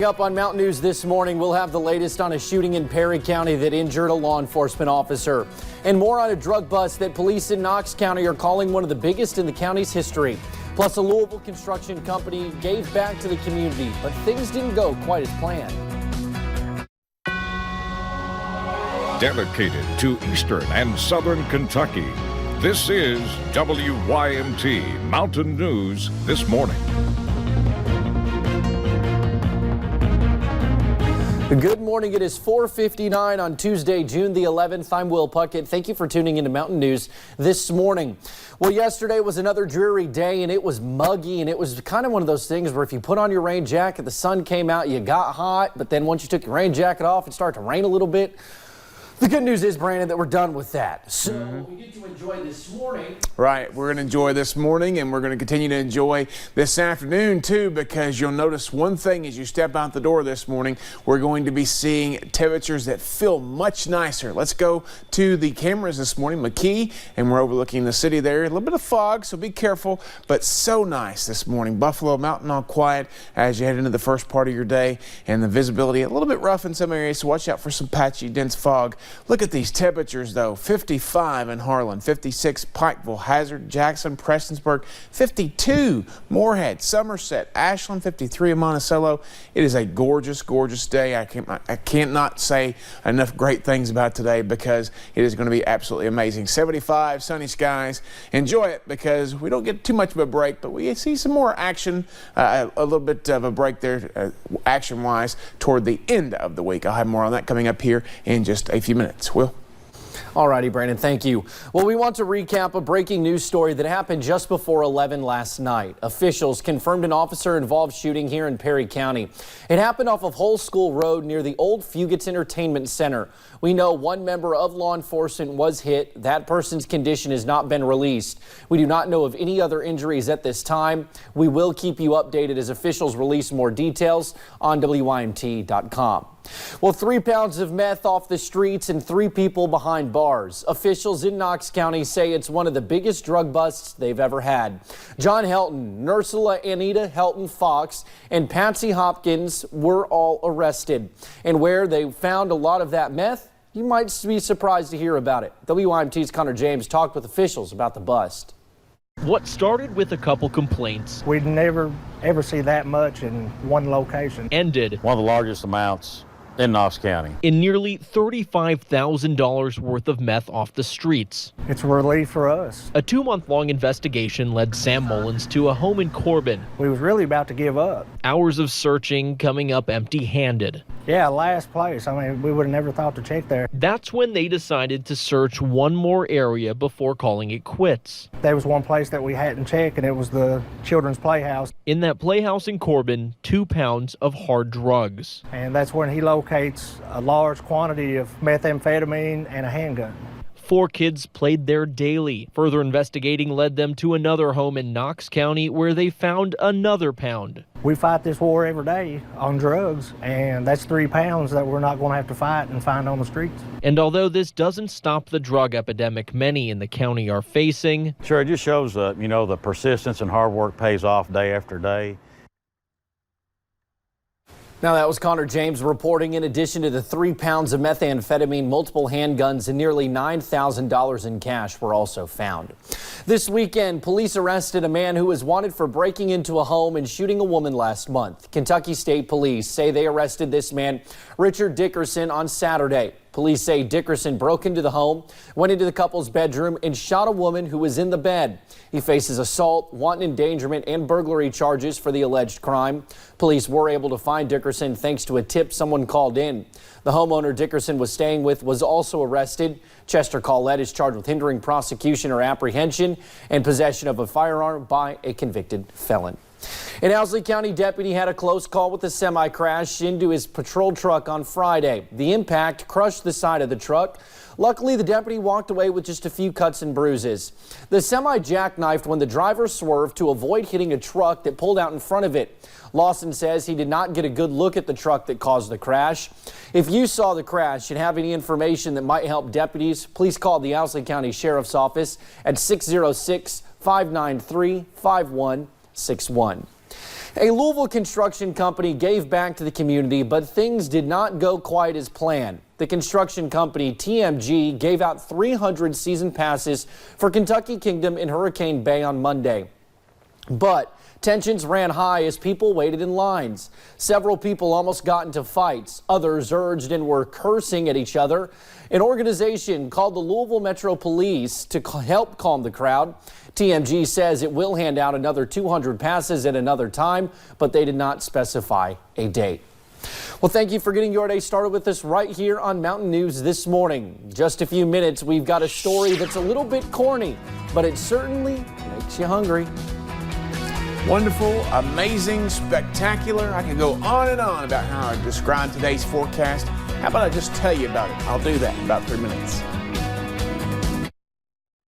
Up on Mountain News this morning, we'll have the latest on a shooting in Perry County that injured a law enforcement officer. And more on a drug bust that police in Knox County are calling one of the biggest in the county's history. Plus, a Louisville construction company gave back to the community, but things didn't go quite as planned. Dedicated to Eastern and Southern Kentucky, this is WYMT Mountain News This Morning. Good morning. It is 4:59 on Tuesday, June the 11th. I'm Will Puckett. Thank you for tuning into Mountain News this morning. Well, yesterday was another dreary day, and it was muggy, and it was kind of one of those things where if you put on your rain jacket, the sun came out, you got hot, but then once you took your rain jacket off, it started to rain a little bit. The good news is, Brandon, that we're done with that. So we get to enjoy this morning. Right. We're going to enjoy this morning, and we're going to continue to enjoy this afternoon, too, because you'll notice one thing as you step out the door this morning. We're going to be seeing temperatures that feel much nicer. Let's go to the cameras this morning, McKee, and we're overlooking the city there. A little bit of fog, so be careful, but so nice this morning. Buffalo Mountain all quiet as you head into the first part of your day, and the visibility a little bit rough in some areas, so watch out for some patchy, dense fog. Look at these temperatures, though. 55 in Harlan, 56 Pikeville, Hazard, Jackson, Prestonsburg, 52 Moorhead, Somerset, Ashland, 53 in Monticello. It is a gorgeous, gorgeous day. I can't not say enough great things about today because it is going to be absolutely amazing. 75 sunny skies. Enjoy it because we don't get too much of a break, but we see some more action, a little bit of a break there action-wise toward the end of the week. I'll have more on that coming up here in just a few minutes. Will? All righty, Brandon, thank you. Well, we want to recap a breaking news story that happened just before 11 last night. Officials confirmed an officer-involved shooting here in Perry County. It happened off of Whole School Road near the old Fugits Entertainment Center. We know one member of law enforcement was hit. That person's condition has not been released. We do not know of any other injuries at this time. We will keep you updated as officials release more details on WYMT.com. Well, 3 pounds of meth off the streets and 3 people behind bars. Officials in Knox County say it's one of the biggest drug busts they've ever had. John Helton, Nursula Anita Helton Fox, and Patsy Hopkins were all arrested. And where they found a lot of that meth, you might be surprised to hear about it. WYMT's Connor James talked with officials about the bust. What started with a couple complaints We'd never ever see that much in one location. ended One of the largest amounts in Knox County. in nearly $35,000 worth of meth off the streets. It's a relief for us. A 2-month-long investigation led Sam Mullins to a home in Corbin. We was really about to give up. Hours of searching coming up empty-handed. Yeah, last place. I mean, we would have never thought to check there. That's when they decided to search one more area before calling it quits. There was one place that we hadn't checked, and it was the children's playhouse. In that playhouse in Corbin, 2 pounds of hard drugs. And that's when he locates a large quantity of methamphetamine and a handgun. 4 kids played there daily. Further investigating led them to another home in Knox County where they found another pound. We fight this war every day on drugs, and that's 3 pounds that we're not going to have to fight and find on the streets. And although this doesn't stop the drug epidemic many in the county are facing, Sure, it just shows that, the persistence and hard work pays off day after day. Now, that was Connor James reporting. In addition to the 3 pounds of methamphetamine, multiple handguns, and nearly $9,000 in cash were also found. This weekend, police arrested a man who was wanted for breaking into a home and shooting a woman last month. Kentucky State Police say they arrested this man, Richard Dickerson, on Saturday. Police say Dickerson broke into the home, went into the couple's bedroom, and shot a woman who was in the bed. He faces assault, wanton endangerment, and burglary charges for the alleged crime. Police were able to find Dickerson thanks to a tip someone called in. The homeowner Dickerson was staying with was also arrested. Chester Collette is charged with hindering prosecution or apprehension and possession of a firearm by a convicted felon. An Owsley County deputy had a close call with a semi-crash into his patrol truck on Friday. The impact crushed the side of the truck. Luckily, the deputy walked away with just a few cuts and bruises. The semi jackknifed when the driver swerved to avoid hitting a truck that pulled out in front of it. Lawson says he did not get a good look at the truck that caused the crash. If you saw the crash and have any information that might help deputies, please call the Owsley County Sheriff's Office at 606-593-5161. A Louisville construction company gave back to the community, but things did not go quite as planned. The construction company TMG gave out 300 season passes for Kentucky Kingdom in Hurricane Bay on Monday. But tensions ran high as people waited in lines. Several people almost got into fights. Others urged and were cursing at each other. An organization called the Louisville Metro Police to help calm the crowd. TMG says it will hand out another 200 passes at another time, but they did not specify a date. Well, thank you for getting your day started with us right here on Mountain News this morning. Just a few minutes, we've got a story that's a little bit corny, but it certainly makes you hungry. Wonderful, amazing, spectacular. I can go on and on about how I describe today's forecast. How about I just tell you about it? I'll do that in about 3 minutes.